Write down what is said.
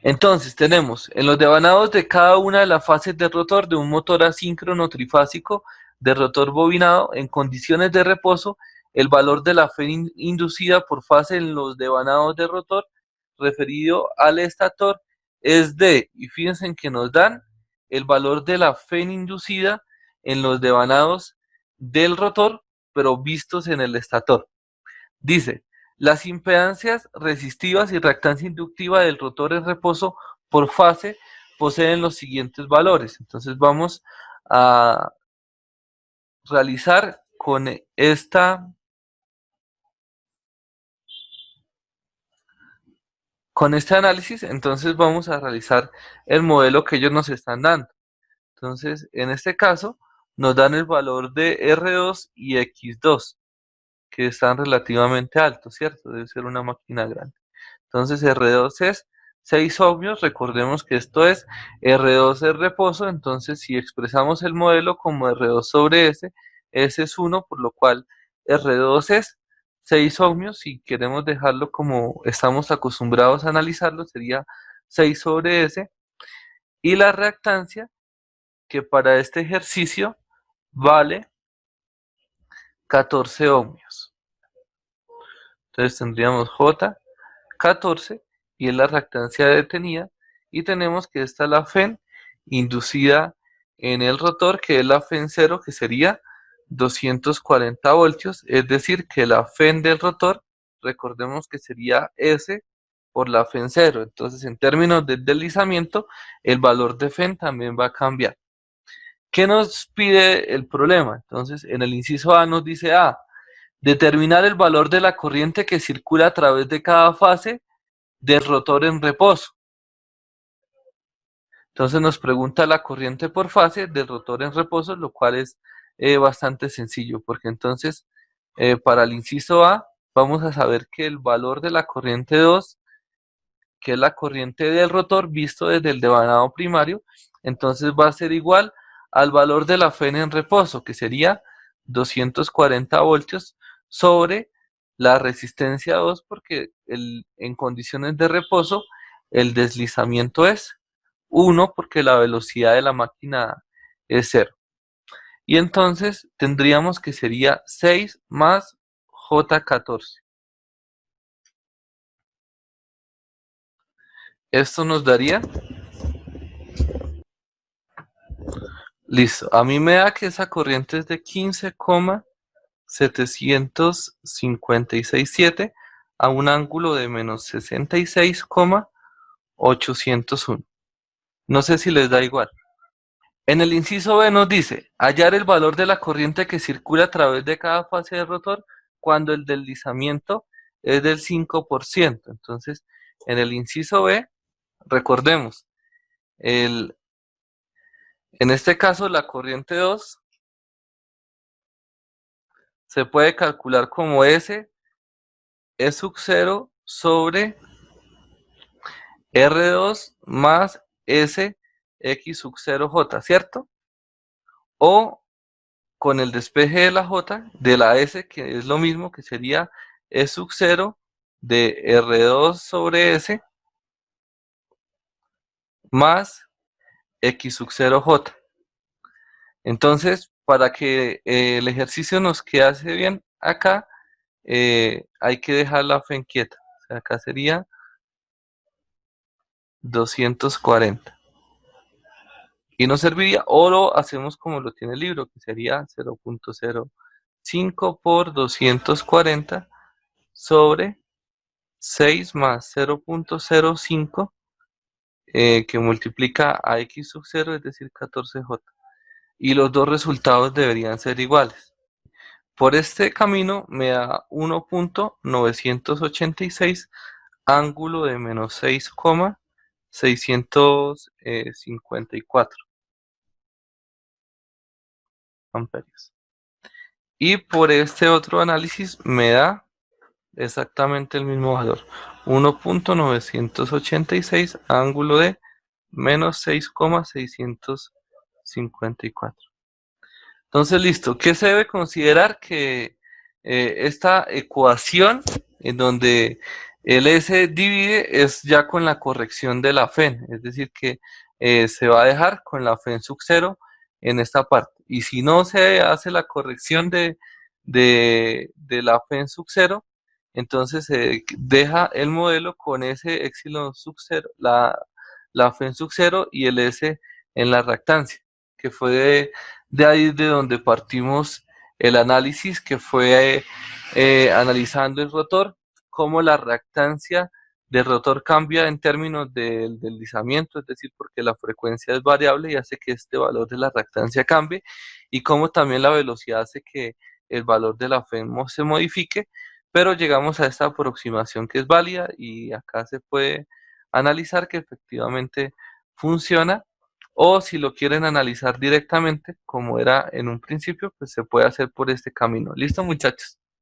Entonces tenemos en los devanados de cada una de las fases del rotor de un motor asíncrono trifásico de rotor bobinado en condiciones de reposo, el valor de la Fe inducida por fase en los devanados de rotor referido al estator es de, y fíjense en que nos dan el valor de la Fe inducida en los devanados del rotor, pero vistos en el estator. Dice, las impedancias resistivas y reactancia inductiva del rotor en reposo por fase poseen los siguientes valores. Entonces vamos a realizar con este análisis, entonces vamos a realizar el modelo que ellos nos están dando. Entonces, en este caso, nos dan el valor de R2 y X2, que están relativamente altos, ¿cierto? Debe ser una máquina grande. Entonces R2 es 6 ohmios, recordemos que esto es R2 es reposo, entonces si expresamos el modelo como R2 sobre S, S es 1, por lo cual R2 es 6 ohmios, si queremos dejarlo como estamos acostumbrados a analizarlo, sería 6 sobre S, y la reactancia, que para este ejercicio vale 14 ohmios. Entonces tendríamos J 14 y es la reactancia detenida, y tenemos que esta es la FEN inducida en el rotor, que es la FEN 0, que sería 240 voltios, es decir, que la FEN del rotor, recordemos que sería S por la FEN 0, entonces en términos de deslizamiento, el valor de FEN también va a cambiar. ¿Qué nos pide el problema? Entonces, en el inciso A nos dice A, determinar el valor de la corriente que circula a través de cada fase del rotor en reposo. Entonces nos pregunta la corriente por fase del rotor en reposo, lo cual es bastante sencillo, porque entonces para el inciso A vamos a saber que el valor de la corriente 2, que es la corriente del rotor visto desde el devanado primario, entonces va a ser igual al valor de la FEN en reposo, que sería 240 voltios sobre la resistencia 2, porque en condiciones de reposo el deslizamiento es 1, porque la velocidad de la máquina es 0. Y entonces tendríamos que sería 6 más J14. Esto nos daría, listo, a mí me da que esa corriente es de 15,756,7 a un ángulo de menos 66,801. No sé si les da igual. En el inciso B nos dice, hallar el valor de la corriente que circula a través de cada fase del rotor cuando el deslizamiento es del 5%. Entonces, en el inciso B, recordemos, en este caso la corriente 2 se puede calcular como S E sub 0 sobre R2 más S X sub 0 J, ¿cierto? O con el despeje de la J, de la S, que es lo mismo, que sería E sub 0 de R2 sobre S más X sub 0 J. Entonces, para que el ejercicio nos quedase bien acá, hay que dejar la FEN quieta. O sea, acá sería 240. Y nos serviría, o lo hacemos como lo tiene el libro, que sería 0.05 por 240 sobre 6 más 0.05 que multiplica a x sub 0, es decir, 14j. Y los dos resultados deberían ser iguales. Por este camino me da 1.986 ángulo de menos 6,654 amperios. Y por este otro análisis me da exactamente el mismo valor, 1.986 ángulo de menos 6,654. Entonces, listo, ¿qué se debe considerar? Que esta ecuación, en donde El S divide es ya con la corrección de la FEN, es decir, que se va a dejar con la FEN sub 0 en esta parte. Y si no se hace la corrección de la FEN sub 0, entonces se deja el modelo con ese epsilon sub 0, la FEN sub 0 y el S en la reactancia, que fue de ahí de donde partimos el análisis, que fue analizando el rotor, cómo la reactancia del rotor cambia en términos del deslizamiento, es decir, porque la frecuencia es variable y hace que este valor de la reactancia cambie, y cómo también la velocidad hace que el valor de la FEM se modifique, pero llegamos a esta aproximación que es válida y acá se puede analizar que efectivamente funciona, o si lo quieren analizar directamente, como era en un principio, pues se puede hacer por este camino. ¿Listo, muchachos?